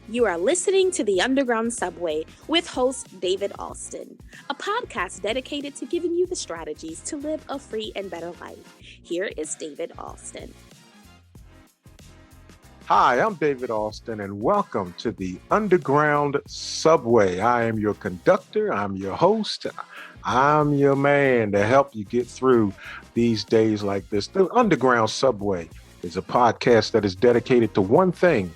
You are listening to The Underground Subway with host David Alston, a podcast dedicated to giving you the strategies to live a free and better life. Here is David Alston. Hi, I'm David Alston, and welcome to the Underground Subway. I am your conductor, I'm your host, I'm your man to help you get through these days like this. The Underground Subway is a podcast that is dedicated to one thing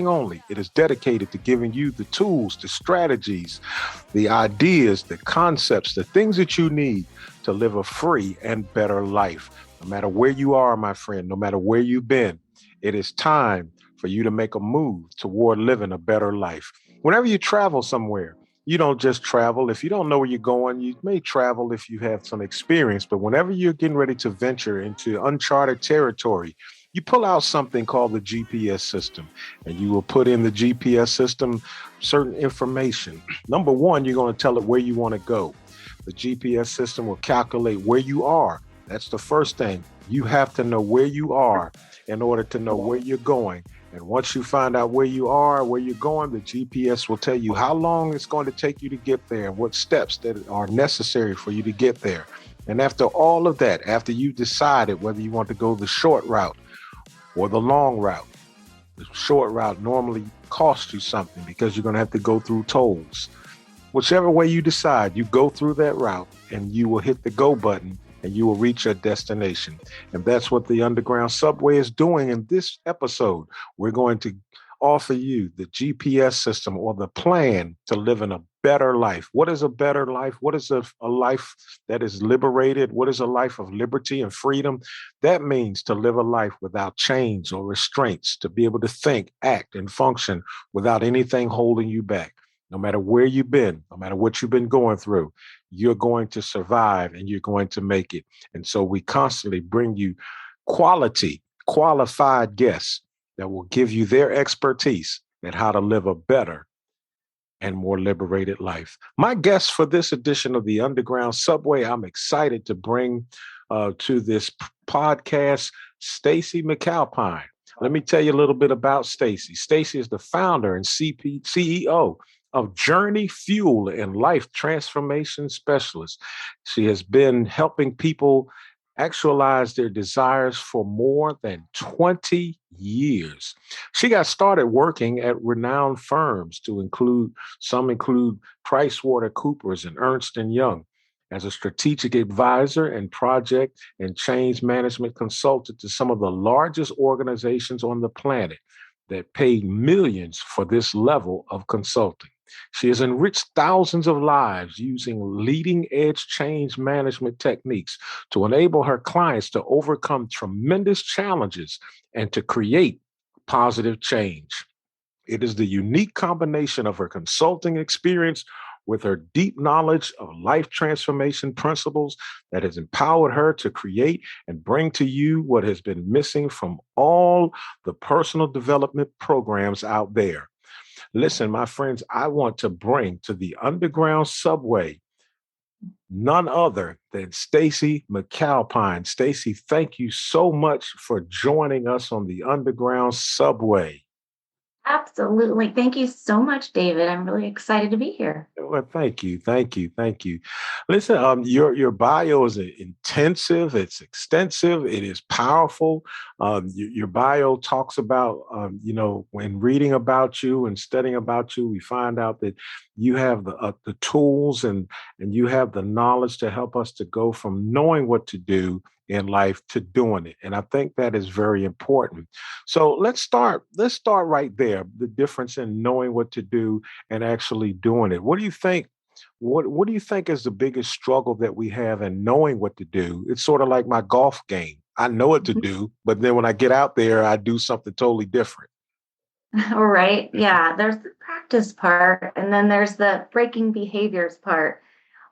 only. It is dedicated to giving you the tools, the strategies, the ideas, the concepts, the things that you need to live a free and better life. No matter where you are, my friend, no matter where you've been, it is time for you to make a move toward living a better life. Whenever you travel somewhere, you don't just travel. If you don't know where you're going, you may travel if you have some experience, but whenever you're getting ready to venture into uncharted territory, you pull out something called the GPS system, and you will put in the GPS system certain information. Number one, you're going to tell it where you want to go. The GPS system will calculate where you are. That's the first thing. You have to know where you are in order to know where you're going. And once you find out where you are, where you're going, the GPS will tell you how long it's going to take you to get there and what steps that are necessary for you to get there. And after all of that, after you've decided whether you want to go the short route or the long route, the short route normally costs you something because you're going to have to go through tolls. Whichever way you decide, you go through that route and you will hit the go button and you will reach your destination. And that's what the Underground Subway is doing in this episode. We're going to offer you the GPS system or the plan to live in a better life. What is a better life? What is a life that is liberated? What is a life of liberty and freedom? That means to live a life without chains or restraints, to be able to think, act, and function without anything holding you back. No matter where you've been, no matter what you've been going through, you're going to survive and you're going to make it. And so we constantly bring you qualified guests that will give you their expertise at how to live a better and more liberated life. My guest for this edition of the Underground Subway, I'm excited to bring to this podcast, Stacey McAlpine. Let me tell you a little bit about Stacey. Stacey is the founder and CEO of Journey Fuel and Life Transformation Specialist. She has been helping people actualize their desires for more than 20 years. She got started working at renowned firms include PricewaterhouseCoopers and Ernst & Young as a strategic advisor and project and change management consultant to some of the largest organizations on the planet that pay millions for this level of consulting. She has enriched thousands of lives using leading-edge change management techniques to enable her clients to overcome tremendous challenges and to create positive change. It is the unique combination of her consulting experience with her deep knowledge of life transformation principles that has empowered her to create and bring to you what has been missing from all the personal development programs out there. Listen, my friends, I want to bring to the Underground Subway none other than Stacey McAlpine. Stacey, thank you so much for joining us on the Underground Subway. Absolutely. Thank you so much, David. I'm really excited to be here. Well, thank you. Listen, your bio is intensive. It's extensive. It is powerful. Your bio talks about, when reading about you and studying about you, we find out that you have the tools and you have the knowledge to help us to go from knowing what to do in life to doing it. And I think that is very important. So let's start right there. The difference in knowing what to do and actually doing it. What do you think? What do you think is the biggest struggle that we have in knowing what to do? It's sort of like my golf game. I know what to do, but then when I get out there, I do something totally different. All right. Yeah. There's the practice part, and then there's the breaking behaviors part.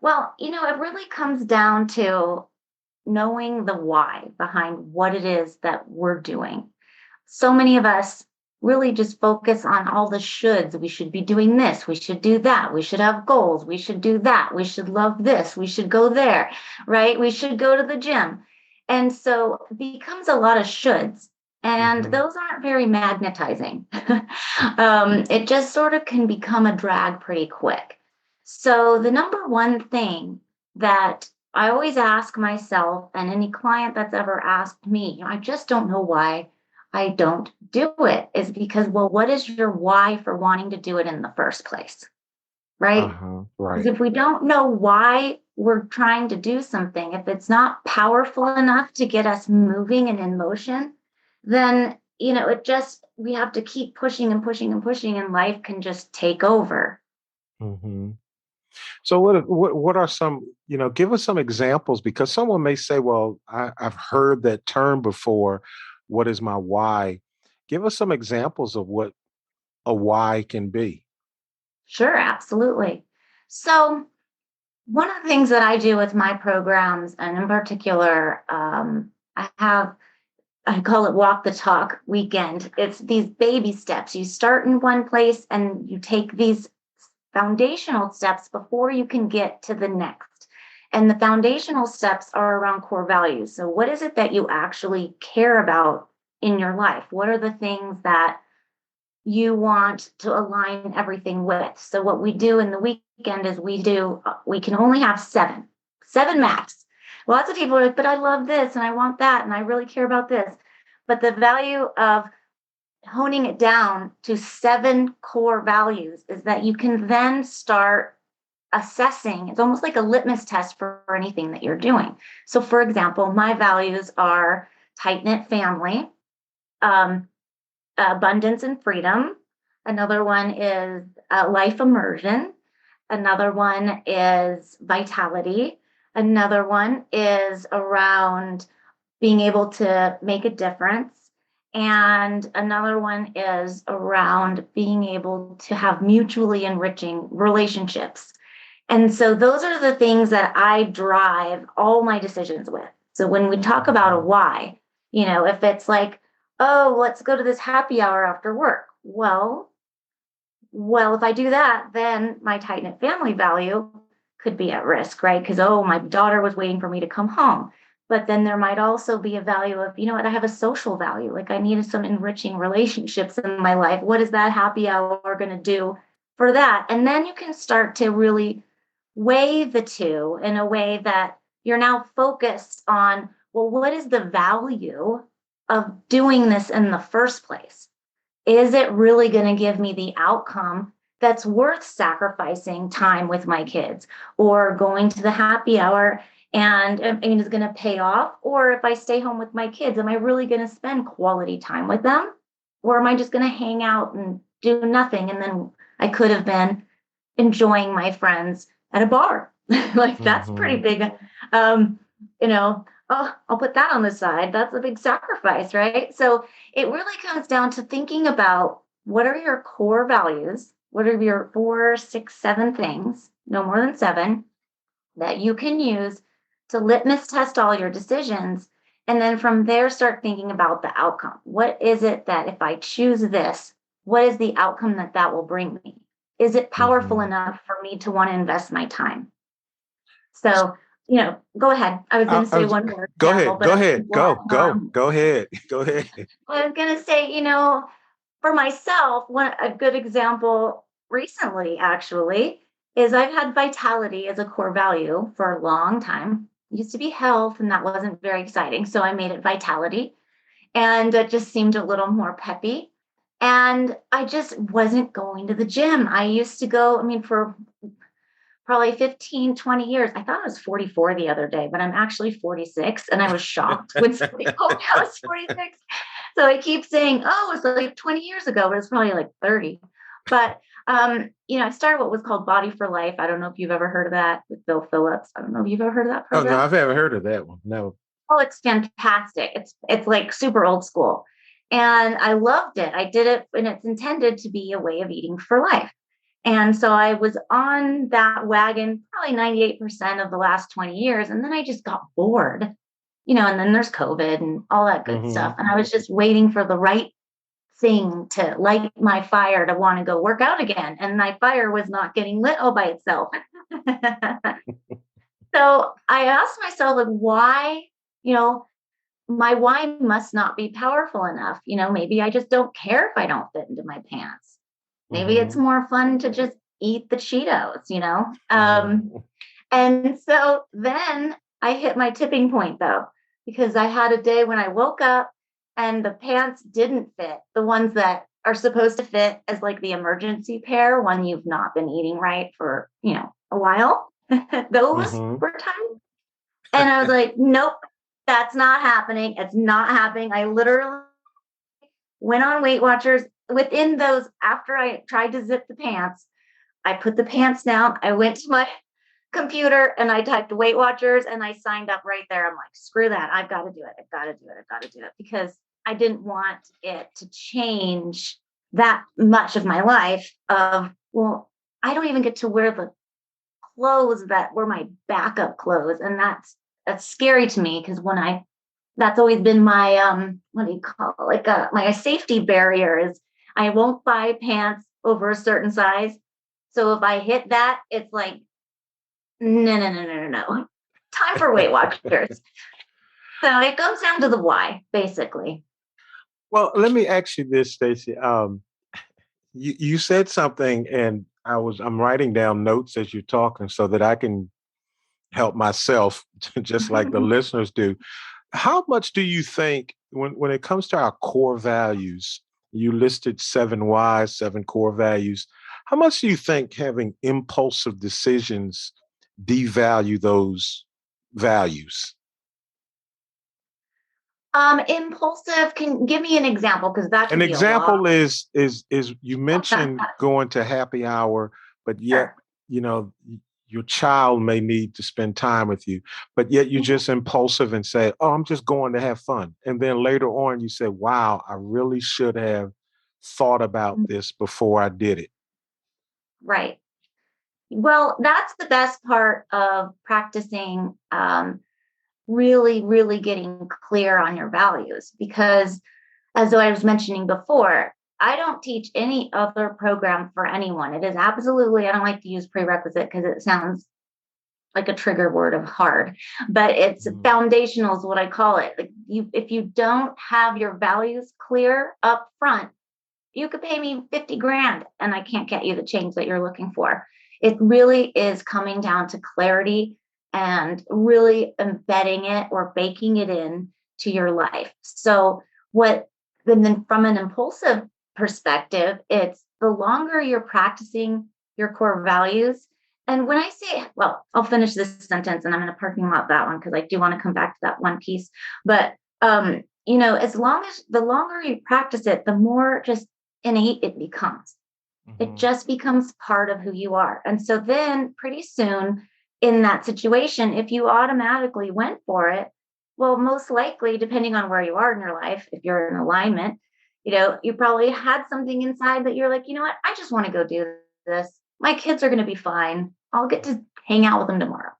Well, it really comes down to knowing the why behind what it is that we're doing. So many of us really just focus on all the shoulds. We should be doing this. We should do that. We should have goals. We should do that. We should love this. We should go there, right? We should go to the gym. And so it becomes a lot of shoulds. And Mm-hmm. those aren't very magnetizing. It just sort of can become a drag pretty quick. So, the number one thing that I always ask myself, and any client that's ever asked me, I just don't know why I don't do it, is because, well, what is your why for wanting to do it in the first place? Right? Uh-huh. Because Right. if we don't know why we're trying to do something, if it's not powerful enough to get us moving and in motion, then, it just, we have to keep pushing and pushing and pushing, and life can just take over. Mm-hmm. So what are some, give us some examples, because someone may say, well, I've heard that term before. What is my why? Give us some examples of what a why can be. Sure, absolutely. So, one of the things that I do with my programs, and in particular, I call it walk the talk weekend. It's these baby steps. You start in one place and you take these foundational steps before you can get to the next. And the foundational steps are around core values. So, what is it that you actually care about in your life? What are the things that you want to align everything with? So, what we do in the weekend is we can only have seven max. Lots of people are like, but I love this and I want that and I really care about this. But the value of honing it down to seven core values is that you can then start assessing. It's almost like a litmus test for anything that you're doing. So, for example, my values are tight knit family, um, abundance and freedom. Another one is life immersion. Another one is vitality. Another one is around being able to make a difference. And another one is around being able to have mutually enriching relationships. And so those are the things that I drive all my decisions with. So when we talk about a Mhm. why, if it's like, oh, let's go to this happy hour after work. Well, if I do that, then my tight knit family value could be at risk, right? Because, oh, my daughter was waiting for me to come home. But then there might also be a value of, I have a social value. Like I needed some enriching relationships in my life. What is that happy hour going to do for that? And then you can start to really weigh the two in a way that you're now focused on, well, what is the value of doing this in the first place? Is it really going to give me the outcome that's worth sacrificing time with my kids or going to the happy hour and is going to pay off? Or if I stay home with my kids, am I really going to spend quality time with them? Or am I just going to hang out and do nothing? And then I could have been enjoying my friends at a bar. Like that's pretty Mhm. big. Um, you know, oh, I'll put that on the side. That's a big sacrifice, right? So it really comes down to thinking about what are your core values? What are your 4, 6, 7 things, no more than seven, that you can use to litmus test all your decisions. And then from there, start thinking about the outcome. What is it that if I choose this, what is the outcome that that will bring me? Is it powerful Mhm. enough for me to want to invest my time? So, go ahead. I was going I, to I say was, one more go example, ahead. but Go I'm ahead. going to Go. go Go. on. Go ahead. Go ahead. I was going to say, for myself, a good example recently, actually, is I've had vitality as a core value for a long time. It used to be health, and that wasn't very exciting. So I made it vitality, and it just seemed a little more peppy. And I just wasn't going to the gym. I used to go, for probably 15, 20 years. I thought I was 44 the other day, but I'm actually 46. And I was shocked when somebody told me I was 46. So I keep saying, oh, it's like 20 years ago, but it's probably like 30. But, I started what was called Body for Life. I don't know if you've ever heard of that with Bill Phillips. I don't know if you've ever heard of that Oh no, program. I've never heard of that one. No. Oh, it's fantastic. It's like super old school. And I loved it. I did it, and it's intended to be a way of eating for life. And so I was on that wagon probably 98% of the last 20 years. And then I just got bored, and then there's COVID and all that good Hmm. stuff. And I was just waiting for the right thing to light my fire to want to go work out again. And my fire was not getting lit all by itself. So I asked myself, like, why, you know, my why must not be powerful enough. Maybe I just don't care if I don't fit into my pants. Maybe it's Mm-hmm. more fun to just eat the Cheetos. Mm-hmm. And so then I hit my tipping point though, because I had a day when I woke up and the pants didn't fit, the ones that are supposed to fit as like the emergency pair when you've not been eating right for, a while. Those Mm-hmm. were tight. And I was like, nope, that's not happening. It's not happening. I literally went on Weight Watchers within those, after I tried to zip the pants, I put the pants down. I went to my computer and I typed Weight Watchers and I signed up right there. I'm like, screw that. I've got to do it. I've got to do it. I've got to do it because I didn't want it to change that much of my life of, well, I don't even get to wear the clothes that were my backup clothes. And that's scary to me because that's always been my what do you call it? Like my safety barrier is I won't buy pants over a certain size. So if I hit that, it's like no, no, no, no, no, no. Time for Weight Watchers. So it comes down to the why, basically. Well, let me ask you this, Stacey. You said something, and I'm writing down notes as you're talking so that I can help myself, just like the listeners do. How much do you think when it comes to our core values, you listed 7 whys, 7 core values. How much do you think having impulsive decisions devalue those values? Impulsive. Can give me an example because that An could be a lot. example is you mentioned going to happy hour, but yet, Sure. you know, your child may need to spend time with you, but yet you're Mhm. just impulsive and say, "Oh, I'm just going to have fun." And then later on you say, "Wow, I really should have thought about this before I did it." Right. Well, that's the best part of practicing really, really getting clear on your values because, as I was mentioning before, I don't teach any other program for anyone. It is absolutely, I don't like to use prerequisite because it sounds like a trigger word of hard, but it's Mhm. foundational is what I call it. Like if you don't have your values clear up front, you could pay me 50 grand and I can't get you the change that you're looking for. It really is coming down to clarity and really embedding it or baking it in to your life. So then from an impulsive perspective, it's the longer you're practicing your core values. And when I say, well, I'll finish this sentence and I'm going to parking lot that one because I do want to come back to that one piece. But as long as the longer you practice it, the more just innate it becomes. It Mhm. just becomes part of who you are. And so then pretty soon in that situation, if you automatically went for it, well, most likely, depending on where you are in your life, if you're in alignment, you probably had something inside that you're like, you know what, I just want to go do this. My kids are going to be fine. I'll get to hang out with them tomorrow.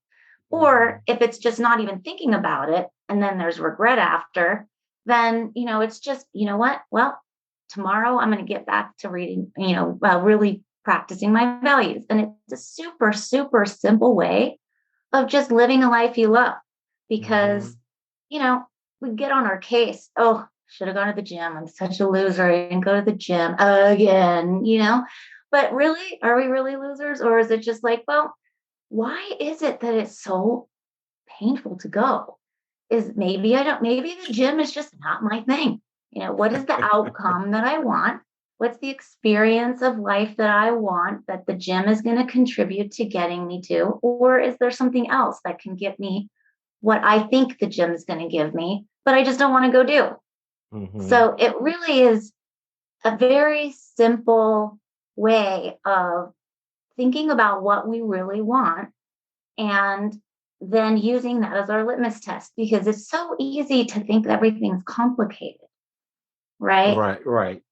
Or Mhm. if it's just not even thinking about it and then there's regret after, then, it's just, you know what? Well, tomorrow I'm going to get back to reading, really practicing my values. And it's a super, super simple way of just living a life you love because, Mhm. you know, we get on our case. Oh, should have gone to the gym. I'm such a loser. I didn't go to the gym again. But really, are we really losers? Or is it just like, well, why is it that it's so painful to go? Maybe the gym is just not my thing. What is the outcome that I want? What's the experience of life that I want that the gym is going to contribute to getting me to? Or is there something else that can get me what I think the gym is going to give me, but I just don't want to go do? Mhm. So it really is a very simple way of thinking about what we really want and then using that as our litmus test because it's so easy to think everything's complicated, right? Right, right.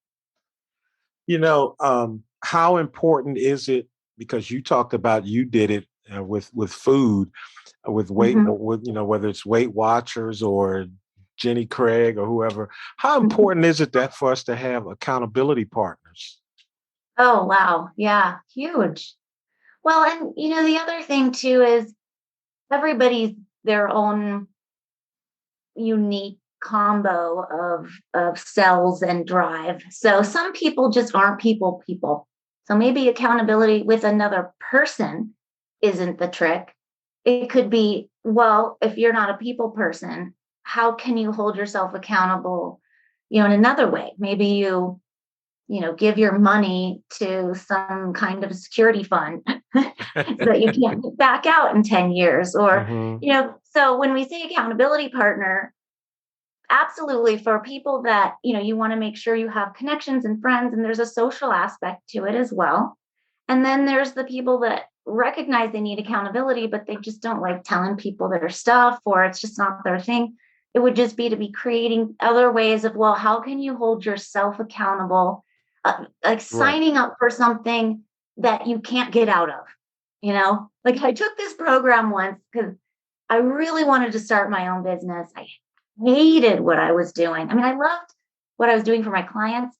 How important is it? Because you talked about you did it with food, with weight, Mhm. with whether it's Weight Watchers or Jenny Craig or whoever. How important is it that for us to have accountability partners? Oh, wow. Yeah, huge. Well, and the other thing too is everybody's their own unique combo of cells and drive. So some people just aren't people. So maybe accountability with another person isn't the trick. It could be, well, if you're not a people person, how can you hold yourself accountable, in another way? Maybe give your money to some kind of security fund so that you can't get back out in 10 years. Or, Mhm. So when we say accountability partner, absolutely for people that, you want to make sure you have connections and friends, and there's a social aspect to it as well. And then there's the people that recognize they need accountability, but they just don't like telling people their stuff, or it's just not their thing. It would just be to be creating other ways of, well, how can you hold yourself accountable? Like Right. signing up for something that you can't get out of, like I took this program once because I really wanted to start my own business. I hated what I was doing. I mean, I loved what I was doing for my clients,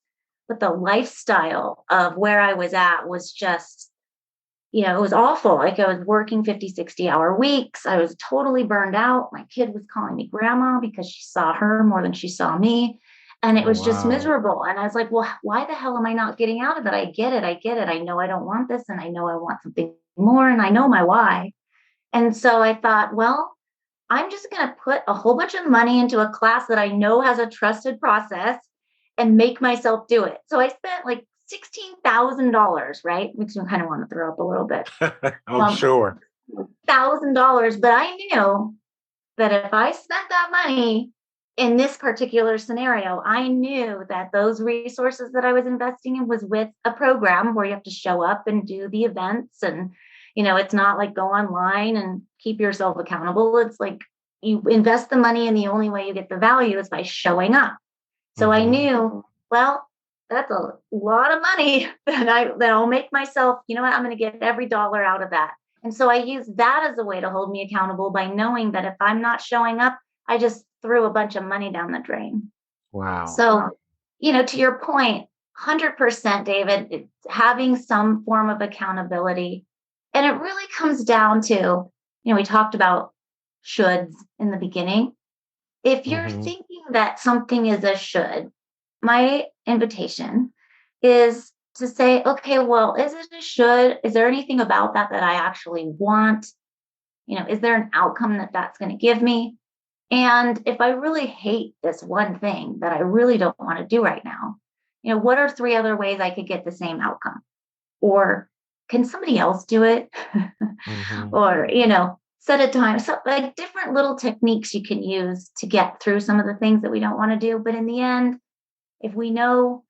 but the lifestyle of where I was at was just, it was awful. Like I was working 50, 60-hour weeks. I was totally burned out. My kid was calling me grandma because she saw her more than she saw me. And it Oh, was just wow. miserable. And I was like, well, why the hell am I not getting out of it? I get it. I know I don't want this, and I know I want something more, and I know my why. And so I thought, well, I'm just going to put a whole bunch of money into a class that I know has a trusted process and make myself do it. So I spent like $16,000, right? Makes me kind of want to throw up a little bit. I'm sure. $1,000, but I knew that if I spent that money in this particular scenario, I knew that those resources that I was investing in was with a program where you have to show up and do the events. And, it's not like go online and keep yourself accountable. It's like you invest the money, and the only way you get the value is by showing up. So I Mhm. knew, well, that's a lot of money that I'll make myself, what, I'm going to get every dollar out of that. And so I use that as a way to hold me accountable by knowing that if I'm not showing up, I just threw a bunch of money down the drain. Wow. So, to your point, 100%, David, it's having some form of accountability. And it really comes down to, we talked about shoulds in the beginning. If you're Mhm. thinking that something is a should, my invitation is to say, okay, well, is it a should? Is there anything about that that I actually want? Is there an outcome that that's going to give me? And if I really hate this one thing that I really don't want to do right now, what are 3 other ways I could get the same outcome? Or can somebody else do it? Mhm. Or, set a time. So like different little techniques you can use to get through some of the things that we don't want to do. But in the end, if we know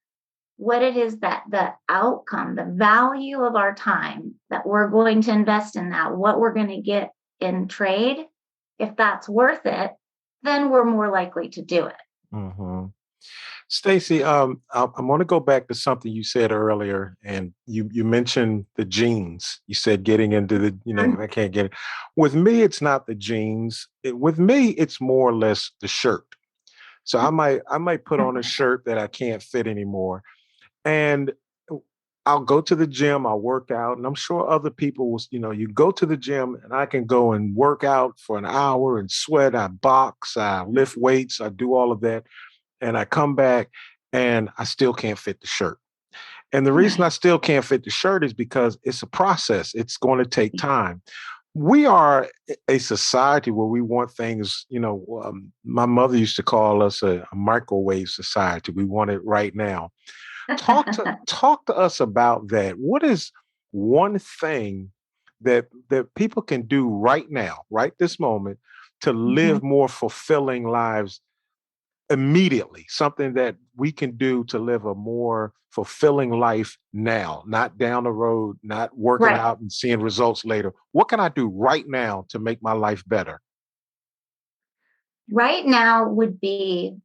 what it is that the outcome, the value of our time that we're going to invest in that, what we're going to get in trade, if that's worth it, then we're more likely to do it. Mhm. Stacy, I want to go back to something you said earlier, and you mentioned the jeans. You said getting into the, I can't get it. With me, it's not the jeans. With me, it's more or less the shirt. So I might put on a shirt that I can't fit anymore, and I'll go to the gym, I'll work out, and I'm sure other people will, you go to the gym and I can go and work out for an hour and sweat, I box, I lift weights, I do all of that. And I come back and I still can't fit the shirt. And the reason I still can't fit the shirt is because it's a process. It's going to take time. We are a society where we want things, my mother used to call us a microwave society. We want it right now. Talk to us about that. What is one thing that people can do right now, right this moment, to live more fulfilling lives immediately? Something that we can do to live a more fulfilling life now, not down the road, not working Right. out and seeing results later. What can I do right now to make my life better? Right now would be,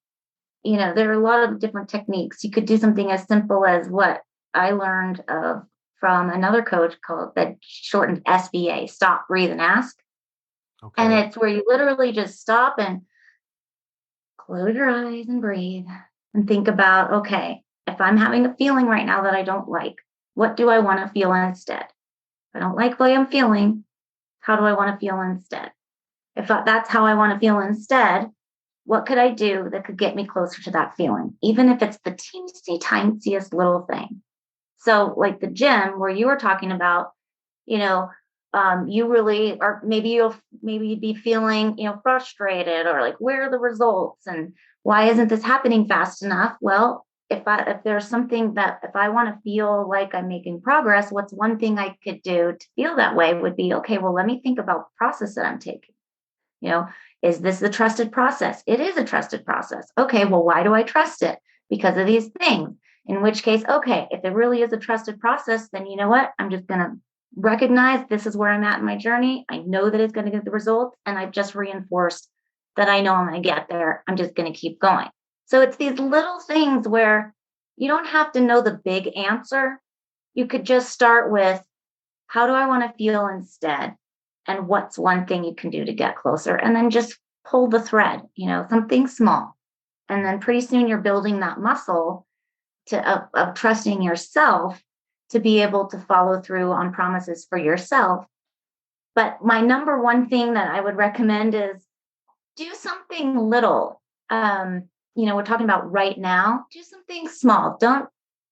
there are a lot of different techniques. You could do something as simple as what I learned of from another coach called that shortened SBA, stop, breathe, and ask. And Okay. it's where you literally just stop and close your eyes and breathe and think about, okay, if I'm having a feeling right now that I don't like, what do I want to feel instead? If I don't like the way I'm feeling, how do I want to feel instead? If that's how I want to feel instead, What could I do that could get me closer to that feeling, even if it's the teensy tiniest little thing? So, like the gym where you were talking about, you know, you really, or maybe you'd be feeling, frustrated, or like, where are the results and why isn't this happening fast enough? Well, if there's something that if I want to feel like I'm making progress, what's one thing I could do to feel that way would be, okay, well, let me think about the process that I'm taking. You know, is this the trusted process? It is a trusted process. Okay, well, why do I trust it? Because of these things. In which case, okay, if it really is a trusted process, then you know what? I'm just going to recognize this is where I'm at in my journey. I know that it's going to get the results, and I've just reinforced that I know I'm going to get there. I'm just going to keep going. So it's these little things where you don't have to know the big answer. You could just start with, how do I want to feel instead? And what's one thing you can do to get closer? And then just pull the thread, something small. And then pretty soon you're building that muscle of trusting yourself to be able to follow through on promises for yourself. But my number one thing that I would recommend is do something little. We're talking about right now, do something small. Don't,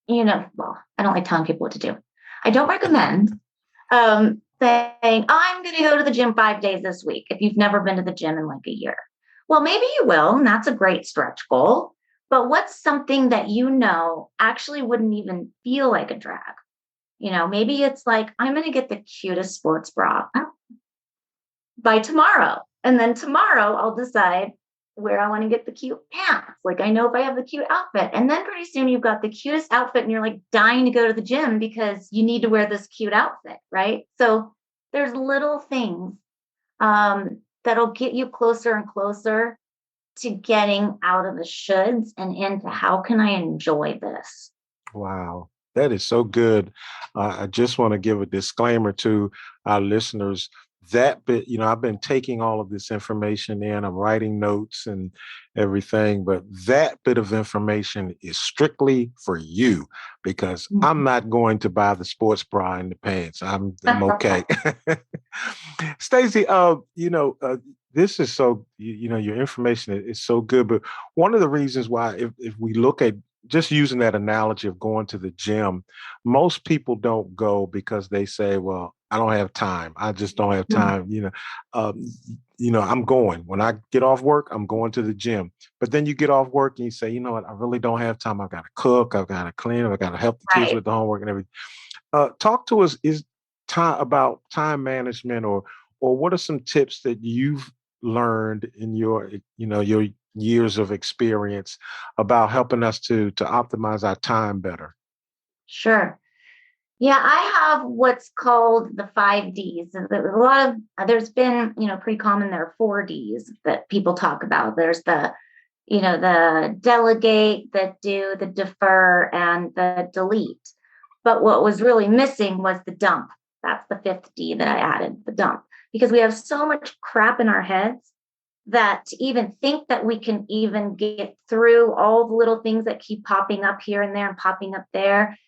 well, I don't like telling people what to do. I don't recommend saying, I'm going to go to the gym 5 days this week if you've never been to the gym in like a year. Well, maybe you will, and that's a great stretch goal. But what's something that actually wouldn't even feel like a drag? Maybe it's like, I'm going to get the cutest sports bra by tomorrow. And then tomorrow I'll decide where I want to get the cute pants. Like, I know if I have the cute outfit. And then pretty soon you've got the cutest outfit and you're like dying to go to the gym because you need to wear this cute outfit, right? So there's little things that'll get you closer and closer to getting out of the shoulds and into how can I enjoy this? Wow, that is so good. I just want to give a disclaimer to our listeners. That bit, I've been taking all of this information in, I'm writing notes and everything, but that bit of information is strictly for you because I'm not going to buy the sports bra and the pants. I'm okay. Stacey, this is so, your information is so good, but one of the reasons why, if we look at just using that analogy of going to the gym, most people don't go because they say, well, I don't have time. I just don't have time. I'm going. When I get off work, I'm going to the gym. But then you get off work and you say, you know what, I really don't have time. I've got to cook. I've got to clean. I've got to help the kids with the homework and everything. Talk to us about time management, or what are some tips that you've learned in your years of experience about helping us to optimize our time better? Sure. Yeah, I have what's called the 5 Ds. There's been, pretty common, there are 4 Ds that people talk about. There's the delegate, the do, the defer, and the delete. But what was really missing was the dump. That's the 5th D that I added, the dump, because we have so much crap in our heads that to even think that we can even get through all the little things that keep popping up here and there and popping up there,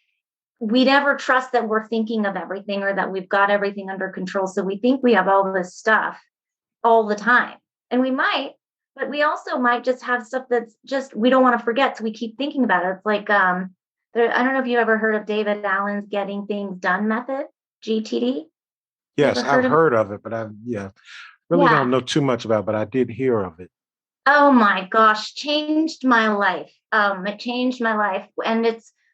we never trust that we're thinking of everything or that we've got everything under control. So we think we have all this stuff all the time. And we might, but we also might just have stuff that's just, we don't want to forget. So we keep thinking about it. It's like, I don't know if you ever heard of David Allen's Getting Things Done method, GTD. Yes, I've heard of it, but really don't know too much about it, but I did hear of it. Oh my gosh, changed my life. It changed my life. And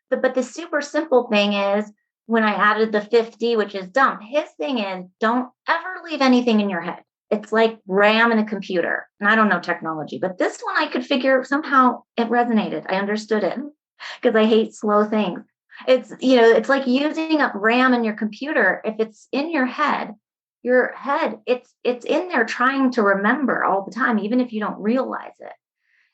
but the super simple thing is, when I added the 5th D, which is dump, his thing is, don't ever leave anything in your head. It's like RAM in a computer. And I don't know technology, but this one I could figure, somehow it resonated. I understood it because I hate slow things. It's like using up RAM in your computer. If it's in your head, it's in there trying to remember all the time, even if you don't realize it.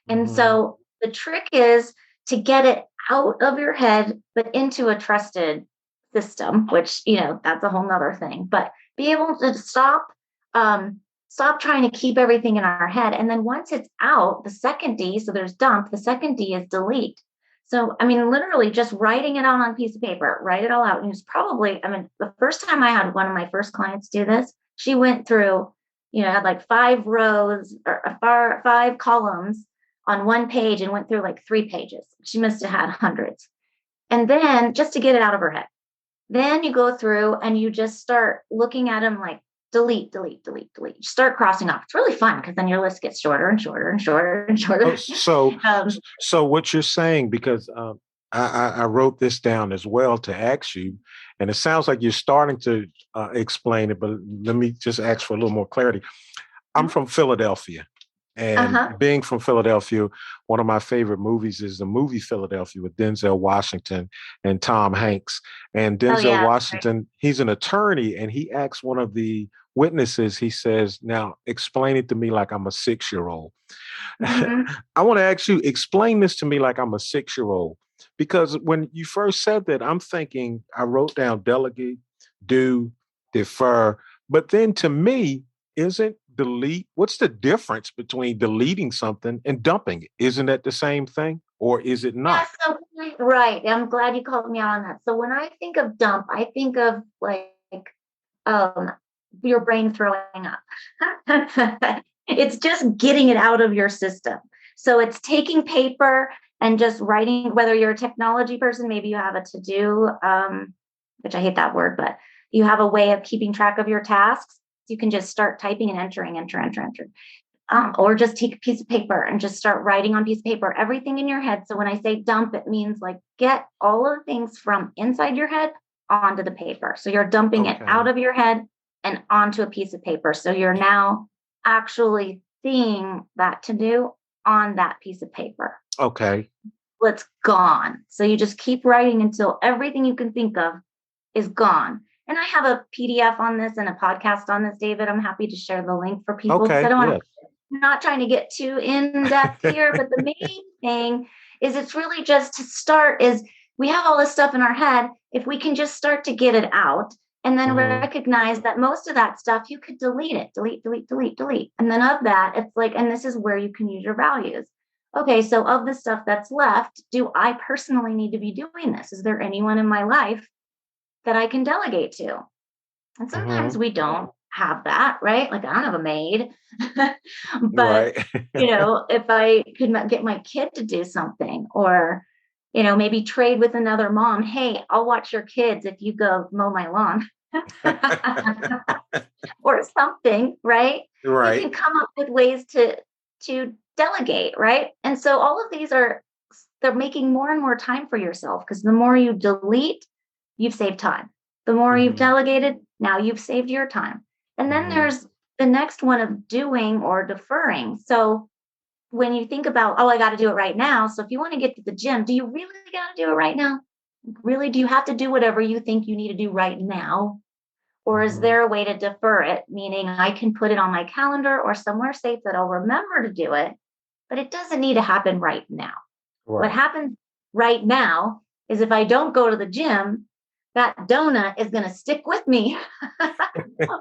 And so the trick is to get it out of your head, but into a trusted system, which, that's a whole nother thing, but be able to stop trying to keep everything in our head. And then once it's out, the 2nd D, so there's dump, the 2nd D is delete. So, literally just writing it out on a piece of paper, write it all out. And it was probably, the first time I had one of my first clients do this, she went through had like 5 rows or five columns on one page and went through like 3 pages. She must have had hundreds. And then just to get it out of her head, then you go through and you just start looking at them like delete, delete, delete, delete. You start crossing off. It's really fun because then your list gets shorter and shorter and shorter and shorter. Oh, so what you're saying, because I wrote this down as well to ask you, and it sounds like you're starting to explain it, but let me just ask for a little more clarity. I'm from Philadelphia. And being from Philadelphia, one of my favorite movies is the movie Philadelphia with Denzel Washington and Tom Hanks. And Denzel Washington, he's an attorney, and he asks one of the witnesses, he says, now explain it to me like I'm a 6-year-old. I want to ask you, explain this to me like I'm a 6-year-old. Because when you first said that, I'm thinking, I wrote down delegate, do, defer. But then to me, isn't delete, what's the difference between deleting something and dumping it? Isn't that the same thing, or is it not? Yeah, so, right. I'm glad you called me out on that. So when I think of dump, I think of like your brain throwing up. It's just getting it out of your system. So it's taking paper and just writing, whether you're a technology person, maybe you have a to-do, which I hate that word, but you have a way of keeping track of your tasks. You can just start typing and enter. Or just take a piece of paper and just start writing on a piece of paper, everything in your head. So when I say dump, it means like get all of the things from inside your head onto the paper. So you're dumping it out of your head and onto a piece of paper. So you're now actually seeing that to do on that piece of paper. Okay. It's gone. So you just keep writing until everything you can think of is gone. And I have a PDF on this and a podcast on this, David. I'm happy to share the link for people. Okay. I'm not trying to get too in depth here, but the main thing is it's really just to start is we have all this stuff in our head. If we can just start to get it out and then recognize that most of that stuff, you could delete it, delete. And then of that, it's like, and this is where you can use your values. Okay, so of the stuff that's left, do I personally need to be doing this? Is there anyone in my life that I can delegate to? And sometimes we don't have that, right? Like I don't have a maid, but if I could get my kid to do something or, maybe trade with another mom. Hey, I'll watch your kids if you go mow my lawn or something, right? Right. You can come up with ways to delegate, right? And so all of these they're making more and more time for yourself because the more you delete, you've saved time. The more you've delegated, now you've saved your time. And then there's the next one of doing or deferring. So when you think about, I got to do it right now. So if you want to get to the gym, do you really got to do it right now? Really, do you have to do whatever you think you need to do right now? Or is there a way to defer it? Meaning I can put it on my calendar or somewhere safe that I'll remember to do it, but it doesn't need to happen right now. Right. What happens right now is if I don't go to the gym, that donut is going to stick with me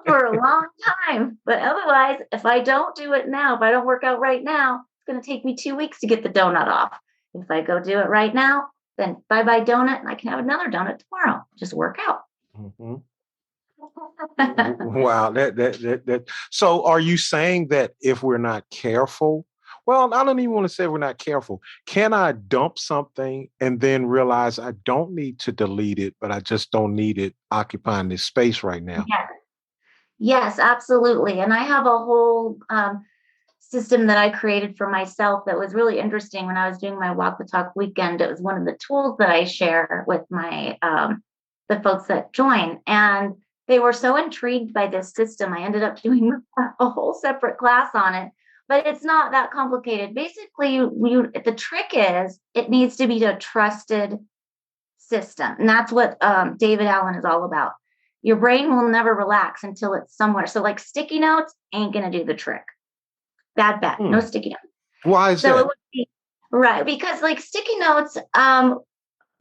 for a long time. But otherwise, if I don't do it now, if I don't work out right now, it's going to take me 2 weeks to get the donut off. If I go do it right now, then bye-bye donut, and I can have another donut tomorrow. Just work out. Wow. That. So are you saying that if we're not careful, well, I don't even want to say we're not careful. Can I dump something and then realize I don't need to delete it, but I just don't need it occupying this space right now? Yes, absolutely. And I have a whole system that I created for myself that was really interesting when I was doing my Walk the Talk weekend. It was one of the tools that I share with my the folks that join. And they were so intrigued by this system. I ended up doing a whole separate class on it. But it's not that complicated. Basically, the trick is it needs to be a trusted system. And that's what David Allen is all about. Your brain will never relax until it's somewhere. So like sticky notes ain't going to do the trick. Bad. No sticky notes. Why is that? It would be, right. Because like sticky notes,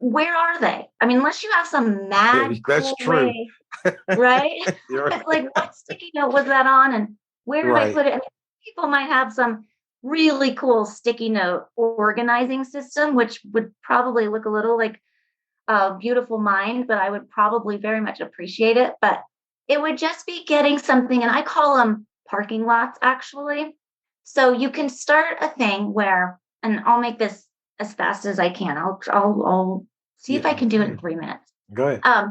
where are they? I mean, unless you have some mad that's true. way, right? It's like, what sticky note was that on? And where did I put it? I mean, people might have some really cool sticky note organizing system, which would probably look a little like a beautiful mind, but I would probably very much appreciate it. But it would just be getting something, and I call them parking lots, actually. So you can start a thing where, and I'll make this as fast as I can. I'll see if I can do it in 3 minutes. Go ahead.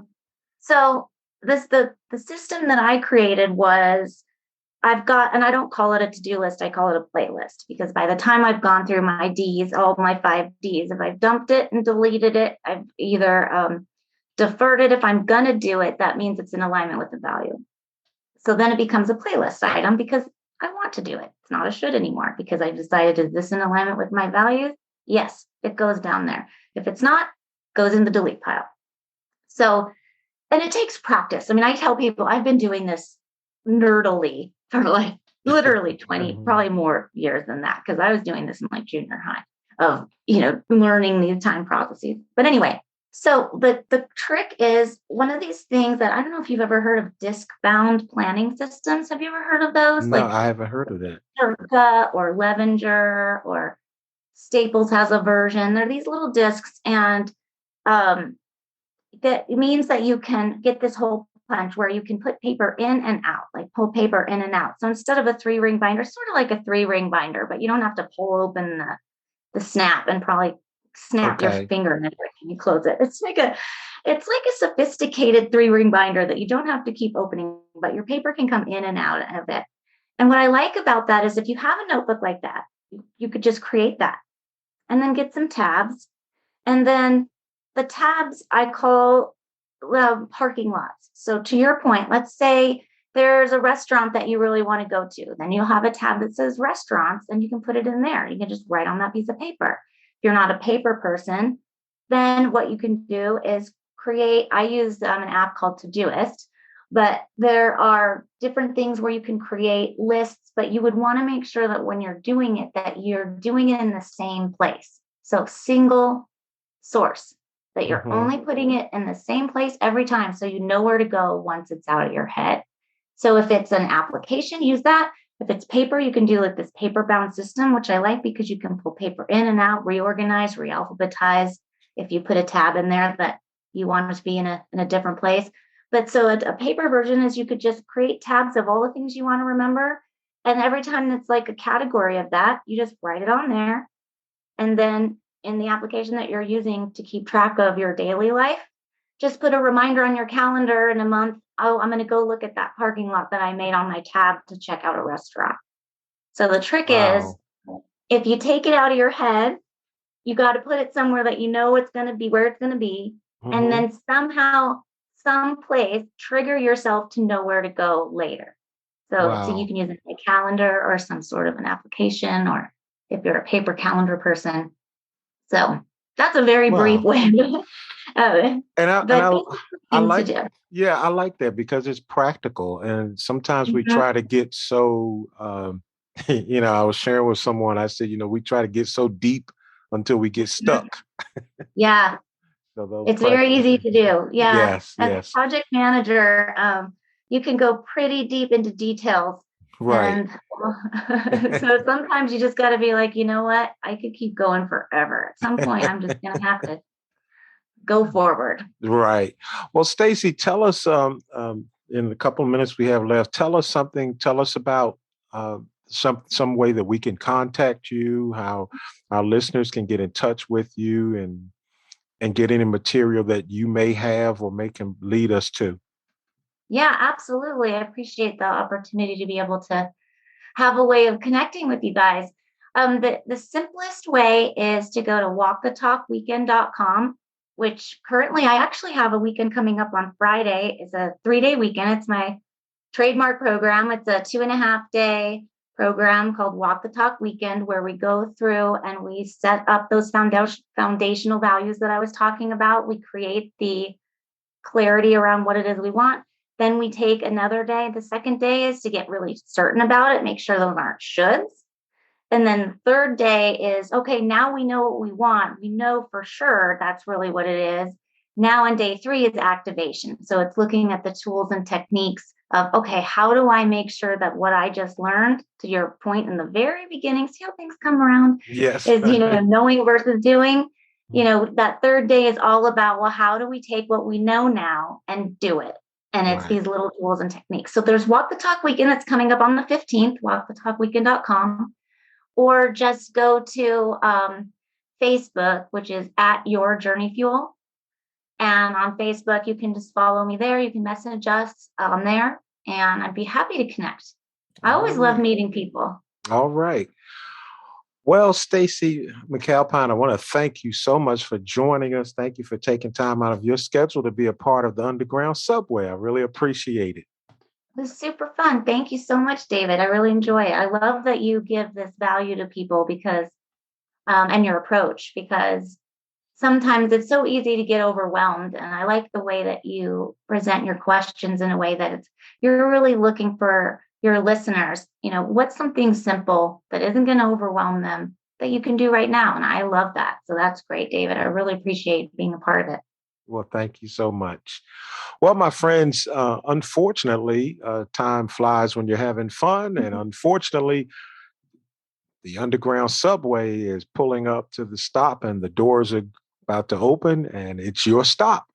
So the system that I created was, I've got, and I don't call it a to-do list, I call it a playlist, because by the time I've gone through my Ds, all my 5 Ds, if I've dumped it and deleted it, I've either deferred it. If I'm going to do it, that means it's in alignment with the value. So then it becomes a playlist item because I want to do it. It's not a should anymore because I decided, is this in alignment with my values? Yes, it goes down there. If it's not, goes in the delete pile. So, and it takes practice. I mean, I tell people I've been doing this nerdily for like literally 20, probably more years than that, because I was doing this in like junior high of, learning these time processes. But anyway, so the trick is one of these things that I don't know if you've ever heard of disk-bound planning systems. Have you ever heard of those? No, I haven't heard of that. Circa or Levenger or Staples has a version. They're these little discs, and that means that you can get this whole punch where you can put paper in and out, like pull paper in and out. So instead of a 3-ring binder, sort of like a 3-ring binder, but you don't have to pull open the snap and probably snap your finger and everything. You close it. It's like a sophisticated 3-ring binder that you don't have to keep opening, but your paper can come in and out of it. And what I like about that is if you have a notebook like that, you could just create that and then get some tabs. And then the tabs I call parking lots. So to your point, let's say there's a restaurant that you really want to go to. Then you'll have a tab that says restaurants and you can put it in there. You can just write on that piece of paper. If you're not a paper person, then what you can do is I use an app called Todoist, but there are different things where you can create lists, but you would want to make sure that when you're doing it, that you're doing it in the same place. So single source, that you're only putting it in the same place every time, so you know where to go once it's out of your head. So if it's an application, use that. If it's paper, you can do like this paper bound system, which I like because you can pull paper in and out, reorganize, realphabetize. If you put a tab in there that you want it to be in a different place. But so a paper version is you could just create tabs of all the things you want to remember. And every time it's like a category of that, you just write it on there. And then in the application that you're using to keep track of your daily life, just put a reminder on your calendar in a month. Oh, I'm going to go look at that parking lot that I made on my tab to check out a restaurant. So the trick is, if you take it out of your head, you got to put it somewhere that you know it's going to be, where it's going to be. And then somehow, someplace, trigger yourself to know where to go later. So you can use a calendar or some sort of an application, or if you're a paper calendar person. So that's a very brief way of it. I like that because it's practical. And sometimes we try to get so, I was sharing with someone, I said, we try to get so deep until we get stuck. Yeah. So it's very easy to do. Yeah. Yes. As a project manager, you can go pretty deep into details. Right. And so sometimes you just got to be like, you know what? I could keep going forever. At some point, I'm just going to have to go forward. Right. Well, Stacy, tell us in the couple of minutes we have left, tell us about some way that we can contact you, how our listeners can get in touch with you and get any material that you may have or can lead us to. Yeah, absolutely. I appreciate the opportunity to be able to have a way of connecting with you guys. The simplest way is to go to walkthetalkweekend.com, which currently I actually have a weekend coming up on Friday. It's a 3-day weekend. It's my trademark program. It's a 2.5-day program called Walk the Talk Weekend, where we go through and we set up those foundational values that I was talking about. We create the clarity around what it is we want. Then we take another day. The second day is to get really certain about it, make sure those aren't shoulds. And then the third day is, okay, now we know what we want. We know for sure that's really what it is. Now on day 3 is activation. So it's looking at the tools and techniques of, okay, how do I make sure that what I just learned, to your point in the very beginning, see how things come around? Yes. Is, knowing versus doing. That third day is all about, well, how do we take what we know now and do it? And it's Right. these little tools and techniques. So there's Walk the Talk Weekend that's coming up on the 15th, walkthetalkweekend.com, or just go to Facebook, which is at Your Journey Fuel. And on Facebook, you can just follow me there. You can message us on there, and I'd be happy to connect. I All always love right. meeting people. All right. Well, Stacey McAlpine, I want to thank you so much for joining us. Thank you for taking time out of your schedule to be a part of the Underground Subway. I really appreciate it. It was super fun. Thank you so much, David. I really enjoy it. I love that you give this value to people because, and your approach, because sometimes it's so easy to get overwhelmed. And I like the way that you present your questions in a way that you're really looking for your listeners. What's something simple that isn't going to overwhelm them that you can do right now? And I love that. So that's great, David. I really appreciate being a part of it. Well, thank you so much. Well, my friends, unfortunately, time flies when you're having fun. And unfortunately, the Underground Subway is pulling up to the stop and the doors are about to open and it's your stop.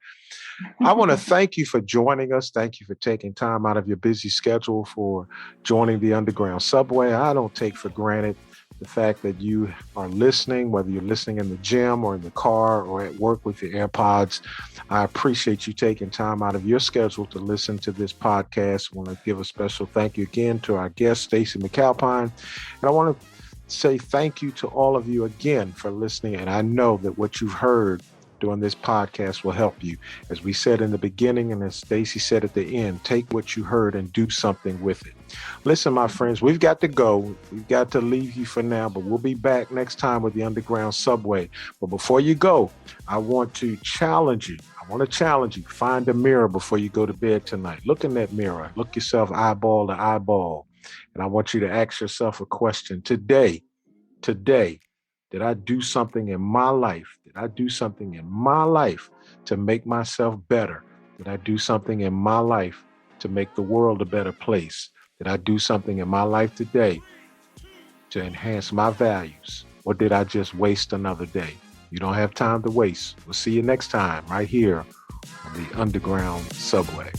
I want to thank you for joining us. Thank you for taking time out of your busy schedule for joining the Underground Subway. I don't take for granted the fact that you are listening, whether you're listening in the gym or in the car or at work with your AirPods. I appreciate you taking time out of your schedule to listen to this podcast. I want to give a special thank you again to our guest, Stacy McAlpine. And I want to say thank you to all of you again for listening. And I know that what you've heard during this podcast will help you. As we said in the beginning, and as Stacy said at the end, take what you heard and do something with it. Listen, my friends, we've got to go. We've got to leave you for now, but we'll be back next time with the Underground Subway. But before you go, I want to challenge you. Find a mirror before you go to bed tonight. Look in that mirror. Look yourself eyeball to eyeball. And I want you to ask yourself a question. Today, did I do something in my life? Did I do something in my life to make myself better? Did I do something in my life to make the world a better place? Did I do something in my life today to enhance my values? Or did I just waste another day? You don't have time to waste. We'll see you next time right here on the Underground Subway.